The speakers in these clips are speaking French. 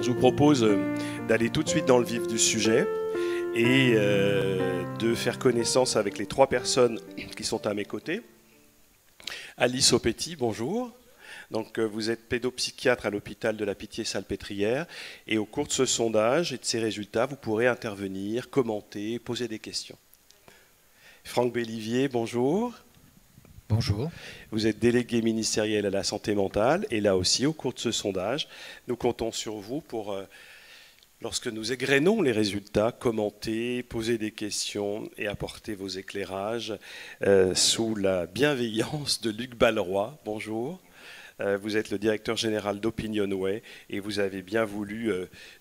Je vous propose d'aller tout de suite dans le vif du sujet et de faire connaissance avec les trois personnes qui sont à mes côtés. Alice Aupetit, bonjour. Donc, vous êtes pédopsychiatre à l'hôpital de la Pitié-Salpêtrière et au cours de ce sondage et de ses résultats, vous pourrez intervenir, commenter, poser des questions. Franck Bellivier, bonjour. Bonjour. Vous êtes délégué ministériel à la santé mentale et là aussi, au cours de ce sondage, nous comptons sur vous pour, lorsque nous égrenons les résultats, commenter, poser des questions et apporter vos éclairages sous la bienveillance de Luc Balleroy. Bonjour. Vous êtes le directeur général d'Opinionway et vous avez bien voulu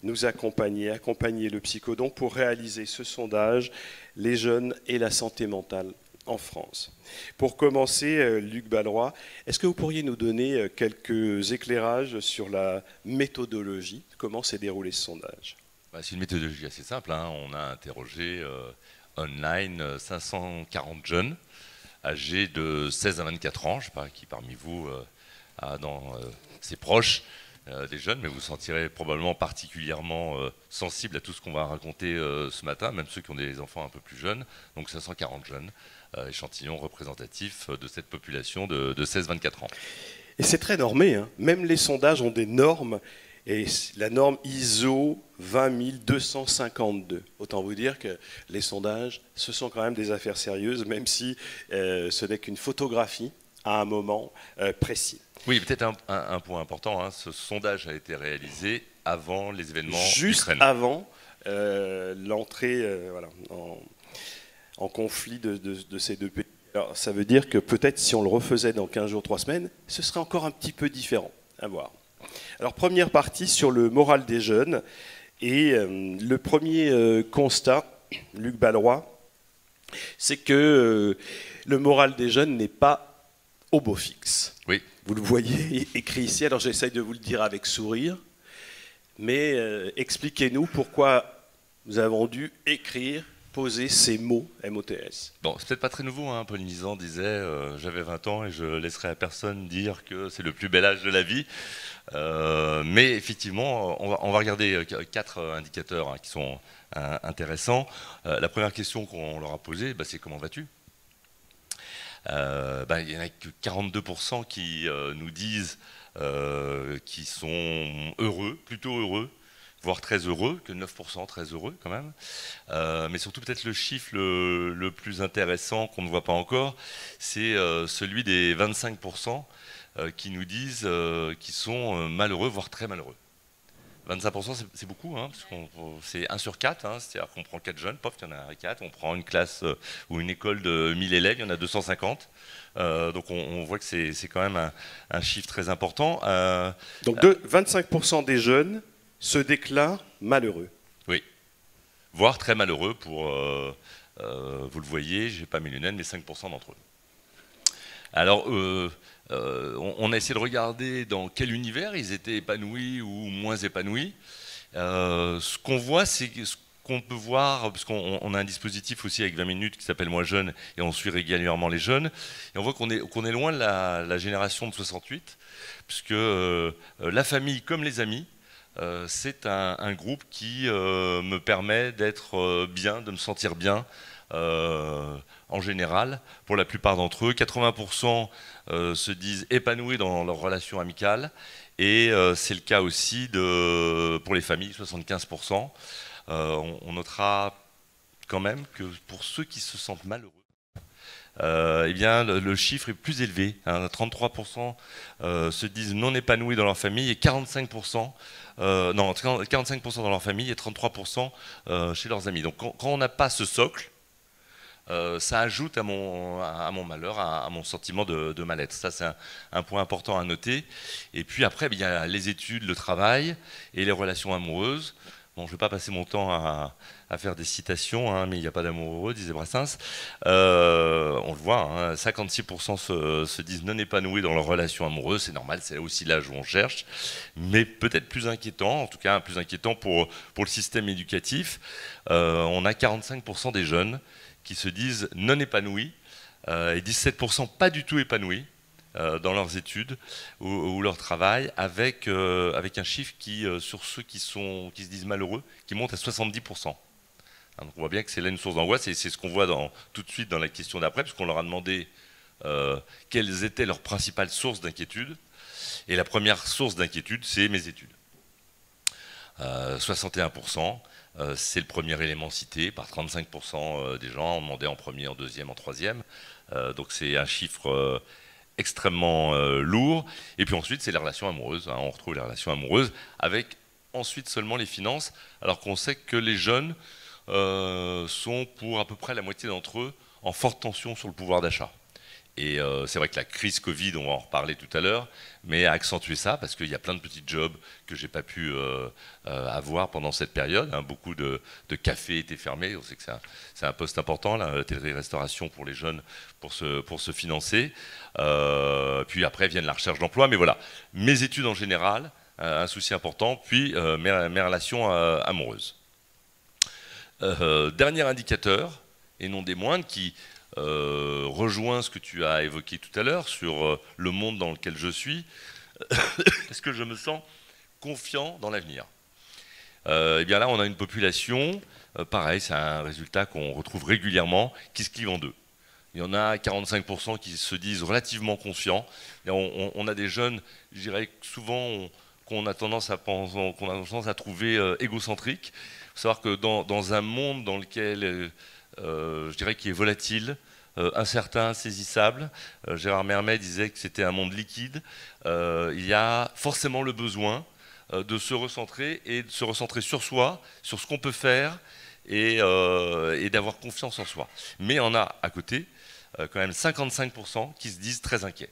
nous accompagner le Psychodon pour réaliser ce sondage, les jeunes et la santé mentale en France. Pour commencer, Luc Balleroy, est-ce que vous pourriez nous donner quelques éclairages sur la méthodologie? Comment s'est déroulé ce sondage? C'est une méthodologie assez simple. On a interrogé online 540 jeunes âgés de 16 à 24 ans. Je ne sais pas qui parmi vous a dans ses proches des jeunes, mais vous vous sentirez probablement particulièrement sensible à tout ce qu'on va raconter ce matin, même ceux qui ont des enfants un peu plus jeunes. Donc 540 jeunes, échantillon représentatif de cette population de 16-24 ans. Et c'est très normé, hein. Même les sondages ont des normes, et la norme ISO 20252. Autant vous dire que les sondages, ce sont quand même des affaires sérieuses, même si ce n'est qu'une photographie à un moment précis. Oui, peut-être un point important, ce sondage a été réalisé avant les événements juste d'Ukraine. Avant l'entrée en conflit de ces deux pays. Alors, ça veut dire que peut-être si on le refaisait dans 15 jours, 3 semaines, ce serait encore un petit peu différent. À voir. Alors, première partie sur le moral des jeunes. Et le premier constat, Luc Balleroy, c'est que le moral des jeunes n'est pas au beau fixe. Oui. Vous le voyez écrit ici, alors j'essaye de vous le dire avec sourire, mais expliquez-nous pourquoi nous avons dû poser ces mots MOTS. Bon, c'est peut-être pas très nouveau, Paul Nizan disait j'avais 20 ans et je laisserai à personne dire que c'est le plus bel âge de la vie. Mais effectivement, on va regarder 4 indicateurs qui sont intéressants. La première question qu'on leur a posée, c'est comment vas-tu ? Il n'y en a que 42% qui nous disent qu'ils sont heureux, plutôt heureux, voire très heureux, que 9% très heureux quand même. Mais surtout peut-être le chiffre le plus intéressant qu'on ne voit pas encore, c'est celui des 25% qui nous disent qu'ils sont malheureux, voire très malheureux. 25% c'est beaucoup, parce que c'est 1 sur 4, c'est-à-dire qu'on prend 4 jeunes, pof, il y en a 4, on prend une classe ou une école de 1000 élèves, il y en a 250. Donc on voit que c'est quand même un chiffre très important. Donc 25% des jeunes se déclarent malheureux. Oui, voire très malheureux pour, vous le voyez, j'ai pas mes lunettes, mais 5% d'entre eux. Alors, on a essayé de regarder dans quel univers ils étaient épanouis ou moins épanouis. Ce qu'on voit, c'est ce qu'on peut voir, parce qu'on a un dispositif aussi avec 20 minutes qui s'appelle Moi Jeune, et on suit régulièrement les jeunes, et on voit qu'on est loin de la génération de 68, puisque la famille comme les amis, c'est un groupe qui me permet d'être bien, de me sentir bien, en général, pour la plupart d'entre eux. 80% se disent épanouis dans leur relation amicale, et c'est le cas aussi pour les familles, 75%. On notera quand même que pour ceux qui se sentent malheureux, le chiffre est plus élevé. 33% se disent non épanouis dans leur famille et 45% dans leur famille et 33% chez leurs amis. Donc quand on n'a pas ce socle, ça ajoute à mon malheur, à mon sentiment de mal-être. Ça, c'est un point important à noter. Et puis après, il y a les études, le travail et les relations amoureuses. Bon, je ne vais pas passer mon temps à faire des citations, mais il n'y a pas d'amour heureux, disait Brassens. On le voit, 56% se disent non épanouis dans leur relation amoureuse. C'est normal, c'est aussi l'âge où on cherche. Mais peut-être plus inquiétant, en tout cas plus inquiétant pour le système éducatif. On a 45% des jeunes qui se disent non épanouis et 17% pas du tout épanouis dans leurs études ou leur travail, avec un chiffre qui, sur ceux qui se disent malheureux, qui monte à 70%. Donc on voit bien que c'est là une source d'angoisse, et c'est ce qu'on voit tout de suite dans la question d'après, puisqu'on leur a demandé quelles étaient leurs principales sources d'inquiétude. Et la première source d'inquiétude, c'est mes études. 61%, c'est le premier élément cité par 35% des gens, on demandait en premier, en deuxième, en troisième. Donc c'est un chiffre extrêmement lourd. Et puis ensuite, c'est les relations amoureuses. On retrouve les relations amoureuses avec ensuite seulement les finances, alors qu'on sait que les jeunes sont pour à peu près la moitié d'entre eux en forte tension sur le pouvoir d'achat. Et c'est vrai que la crise Covid, on va en reparler tout à l'heure, mais a accentué ça parce qu'il y a plein de petits jobs que j'ai pas pu avoir pendant cette période. Beaucoup de cafés étaient fermés. On sait que c'est un poste important, la hôtellerie-restauration pour les jeunes, pour se financer. Puis après viennent la recherche d'emploi. Mais voilà, mes études en général, un souci important, puis mes relations amoureuses. Dernier indicateur, et non des moindres, qui rejoint ce que tu as évoqué tout à l'heure sur le monde dans lequel je suis. Est-ce que je me sens confiant dans l'avenir? Et bien là, on a une population, pareil, c'est un résultat qu'on retrouve régulièrement, qui se clive en deux. Il y en a 45% qui se disent relativement confiants. Et on a des jeunes, je dirais souvent, qu'on a tendance à trouver égocentriques. Il faut savoir que dans un monde dans lequel je dirais qui est volatile, incertain, insaisissable. Gérard Mermet disait que c'était un monde liquide. Il y a forcément le besoin de se recentrer et de se recentrer sur soi, sur ce qu'on peut faire et d'avoir confiance en soi. Mais on a à côté quand même 55% qui se disent très inquiets.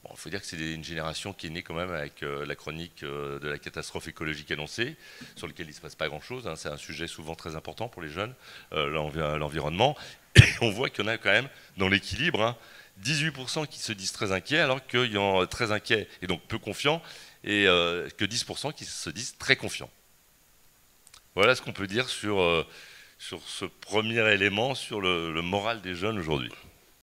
Bon, il faut dire que c'est une génération qui est née quand même avec la chronique de la catastrophe écologique annoncée, sur lequel il ne se passe pas grand-chose. C'est un sujet souvent très important pour les jeunes, l'environnement. Et on voit qu'il y en a quand même dans l'équilibre, 18% qui se disent très inquiets, alors qu'il y en a très inquiets et donc peu confiants, et que 10% qui se disent très confiants. Voilà ce qu'on peut dire sur ce premier élément, sur le moral des jeunes aujourd'hui.